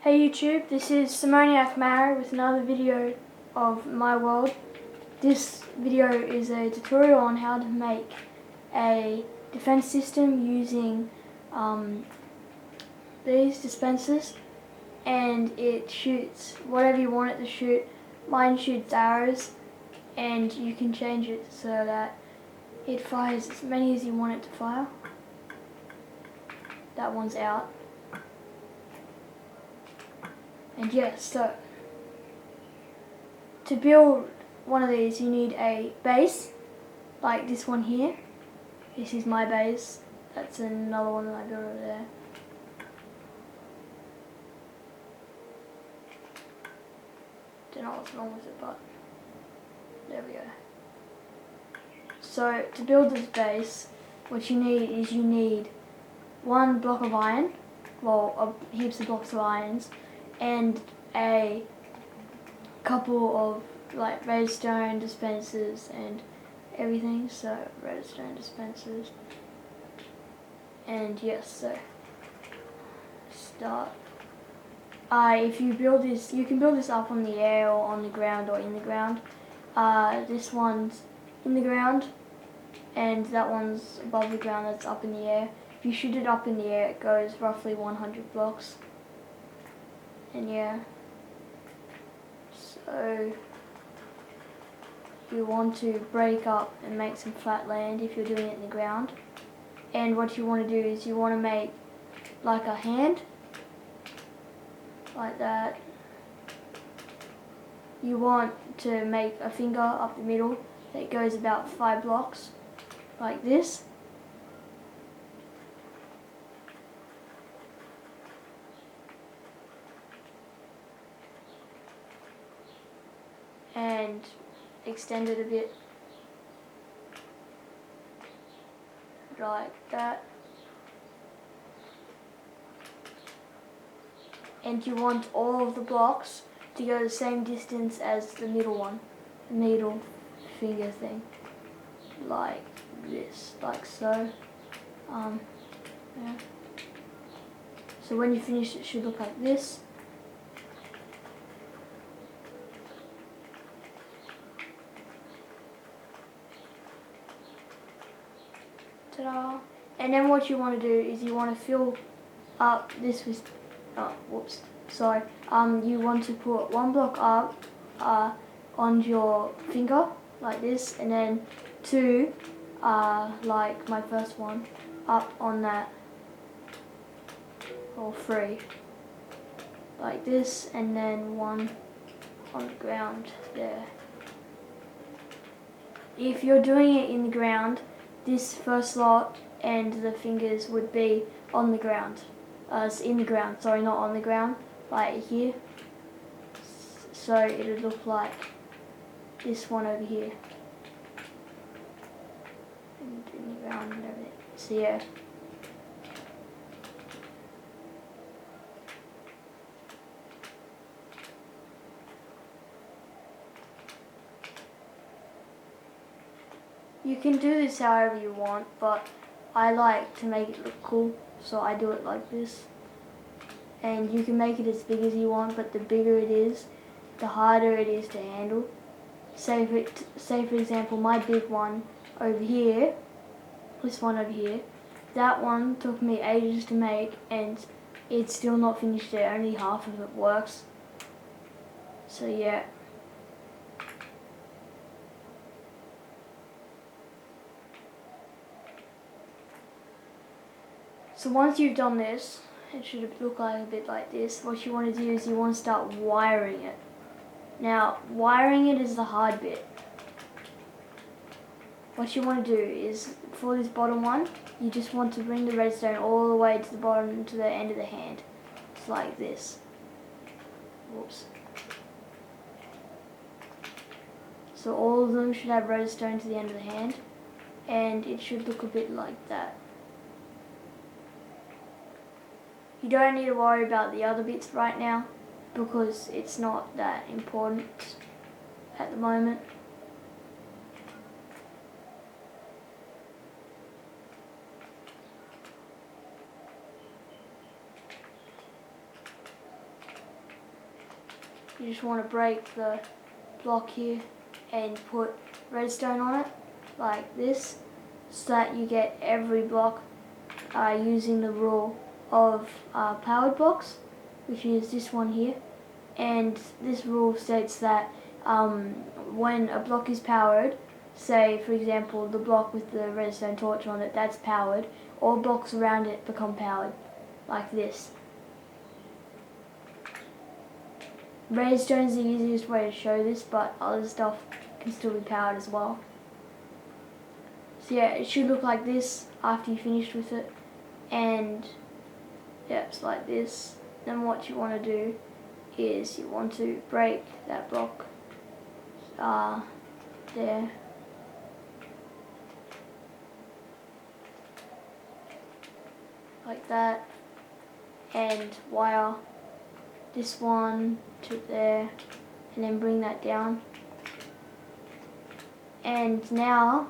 Hey YouTube, this is Simoniac Mara with another video of my world. This video is a tutorial on how to make a defense system using these dispensers, and it shoots whatever you want it to shoot. Mine shoots arrows, and you can change it so that it fires as many as you want it to fire. That one's out. And yes, so to build one of these you need a base, like this one here. This is my base. That's another one that I built over there. Don't know what's wrong with it, but there we go. So to build this base, what you need is you need one block of iron, well, heaps of blocks of irons, and a couple of like redstone dispensers and everything. So redstone dispensers, and yes, so start. If you build this, you can build this up on the air or on the ground or in the ground. This one's in the ground, and that one's above the ground. That's up in the air. If you shoot it up in the air, it goes roughly 100 blocks. And yeah, so you want to break up and make some flat land if you're doing it in the ground. And what you want to do is you want to make like a hand, like that. You want to make a finger up the middle that goes about 5 blocks, like this. And extend it a bit, like that. And you want all of the blocks to go the same distance as the middle one, the middle finger thing, like this, like so. Yeah. So when you finish, it should look like this. Ta-da! And then what you want to do is you want to fill up this with, you want to put one block up on your finger like this, and then 2, like my first one, up on that, or 3, like this, and then 1 on the ground there. If you're doing it in the ground, this first lot and the fingers would be on the ground. In the ground, sorry, not on the ground, like here. So it would look like this one over here. And in the ground and everything. So yeah. You can do this however you want, but I like to make it look cool, so I do it like this. And you can make it as big as you want, but the bigger it is, the harder it is to handle. Say for example, my big one over here, this one over here, that one took me ages to make, and it's still not finished yet. Only half of it works. So yeah. So once you've done this, it should look like a bit like this. What you want to do is you want to start wiring it. Now, wiring it is the hard bit. What you want to do is, for this bottom one, you just want to bring the redstone all the way to the bottom, to the end of the hand. It's like this. Whoops. So all of them should have redstone to the end of the hand, and it should look a bit like that. You don't need to worry about the other bits right now, because it's not that important at the moment. you just want to break the block here and put redstone on it like this, so that you get every block using the rule of powered blocks, which is this one here. And this rule states that when a block is powered, say for example the block with the redstone torch on it, that's powered, all blocks around it become powered, like this. Redstone is the easiest way to show this, but other stuff can still be powered as well. So yeah, it should look like this after you finished with it, and yeah, it's like this. Then what you want to do is you want to break that block there. Like that, and wire this one to there, and then bring that down. And now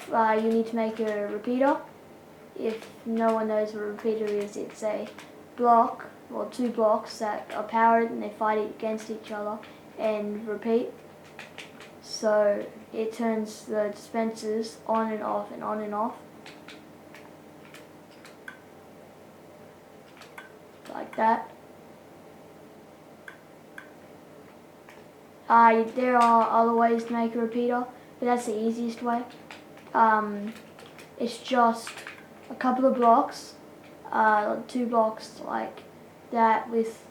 you need to make a repeater. If no one knows what a repeater is, it's a block, or two blocks that are powered and they fight against each other and repeat. So it turns the dispensers on and off and on and off. Like that. There are other ways to make a repeater, but that's the easiest way. It's just a couple of blocks, two blocks like that, with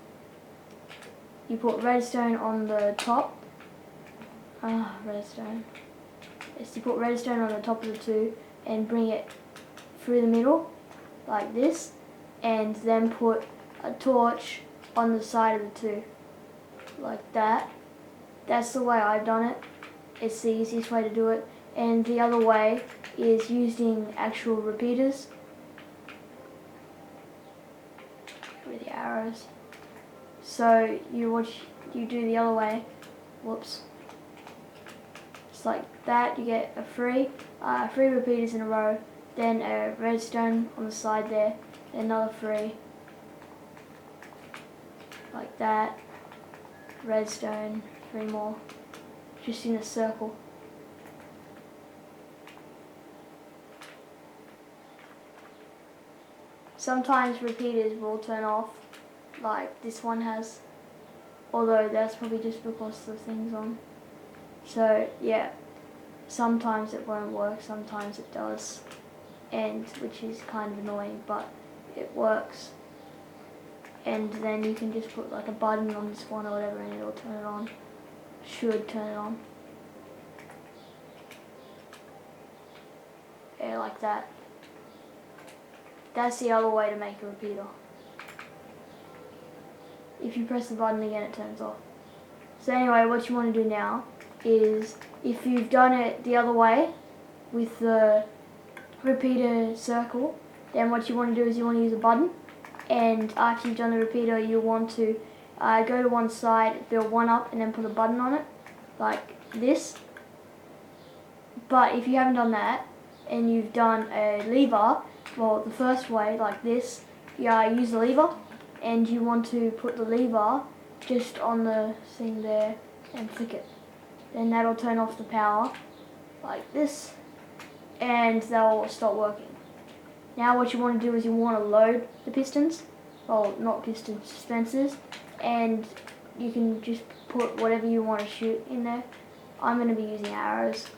you put redstone on the top. Redstone. Yes, you put redstone on the top of the two and bring it through the middle like this, and then put a torch on the side of the two like that. That's the way I've done it. It's the easiest way to do it. And the other way is using actual repeaters with the arrows. So what you do the other way, whoops, just like that, you get a three repeaters in a row, then a redstone on the side there, then another three, like that, redstone, three more, just in a circle. Sometimes repeaters will turn off, like this one has, although that's probably just because the thing's on. So yeah, sometimes it won't work, sometimes it does, and which is kind of annoying, but it works. And then you can just put like a button on this one or whatever and it'll turn it on. Should turn it on. Yeah, like that. That's the other way to make a repeater. If you press the button again, it turns off. So anyway, what you want to do now is, if you've done it the other way with the repeater circle, then what you want to do is you want to use a button, and after you've done the repeater, you want to go to one side, build one up, and then put a button on it, like this. But if you haven't done that, and you've done a lever, well, the first way, like this, you use the lever, and you want to put the lever just on the thing there and flick it. Then that'll turn off the power, like this, and they'll stop working. Now what you want to do is you want to load the pistons, well, not pistons, dispensers, and you can just put whatever you want to shoot in there. I'm going to be using arrows.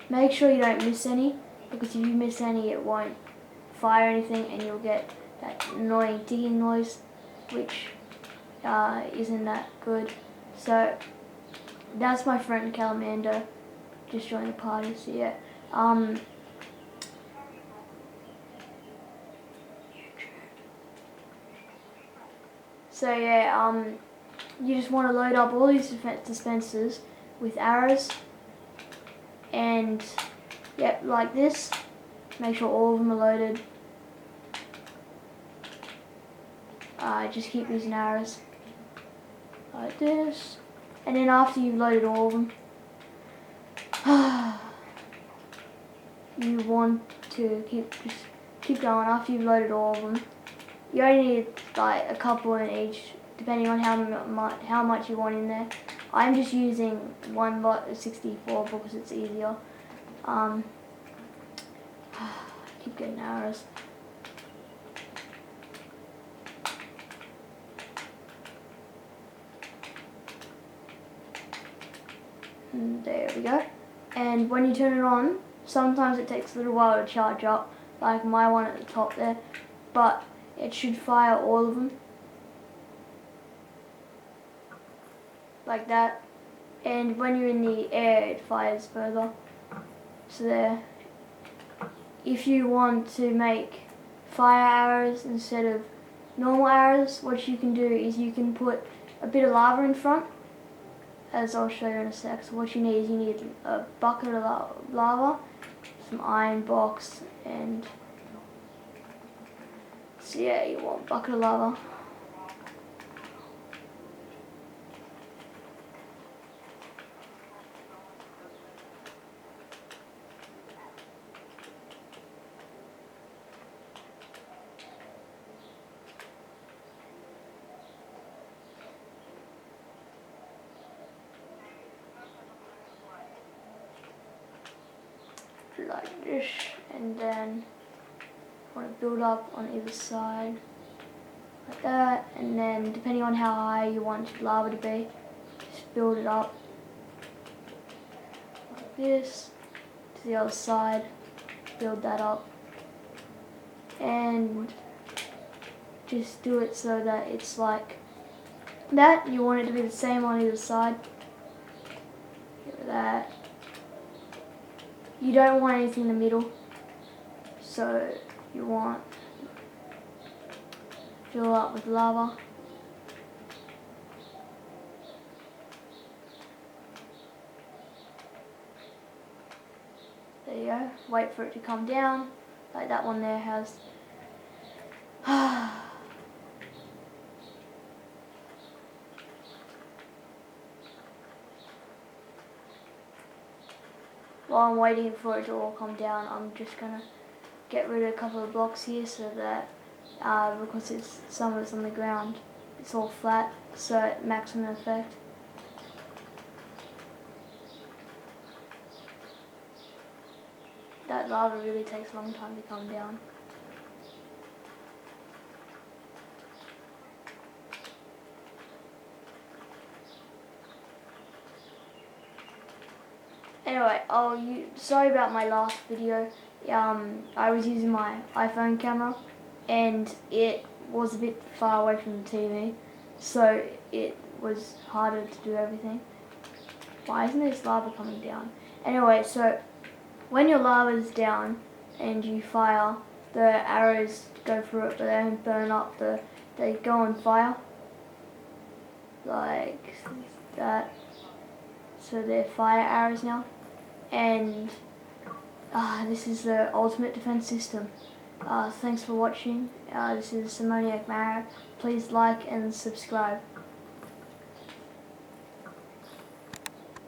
Make sure you don't miss any, because if you miss any it won't fire anything and you'll get that annoying ticking noise, which isn't that good. So that's my friend Calamander, just joined the party, so yeah. So yeah, you just want to load up all these dispensers with arrows, and yep, like this. Make sure all of them are loaded. Just keep using arrows like this, and then after you've loaded all of them, you want to keep just keep going after you've loaded all of them. You only need like a couple in each, depending on how much you want in there. I'm just using one lot of 64 because it's easier. Keep getting arrows. And there we go. And when you turn it on, sometimes it takes a little while to charge up, like my one at the top there, but it should fire all of them. Like that. And when you're in the air, it fires further. So there. If you want to make fire arrows instead of normal arrows, what you can do is you can put a bit of lava in front, as I'll show you in a sec. So what you need is you need a bucket of lava, some iron box, and so yeah, you want a bucket of lava. Like this, and then want to build up on either side like that, and then depending on how high you want your lava to be, just build it up like this to the other side, build that up, and just do it so that it's like that. You want it to be the same on either side. Get that. You don't want anything in the middle, so you want fill up with lava. There you go. Wait for it to come down, like that one there has. While I'm waiting for it to all come down, I'm just gonna get rid of a couple of blocks here so that because some of it's on the ground, it's all flat, so maximum effect. That lava really takes a long time to come down. Anyway, sorry about my last video. I was using my iPhone camera and it was a bit far away from the TV, so it was harder to do everything. Why isn't this lava coming down? Anyway, so when your lava is down and you fire, the arrows go through it, but they don't burn up. They go on fire like that. So they're fire arrows now. And this is the ultimate defense system. Thanks for watching. This is Simoniac Mara. Please like and subscribe.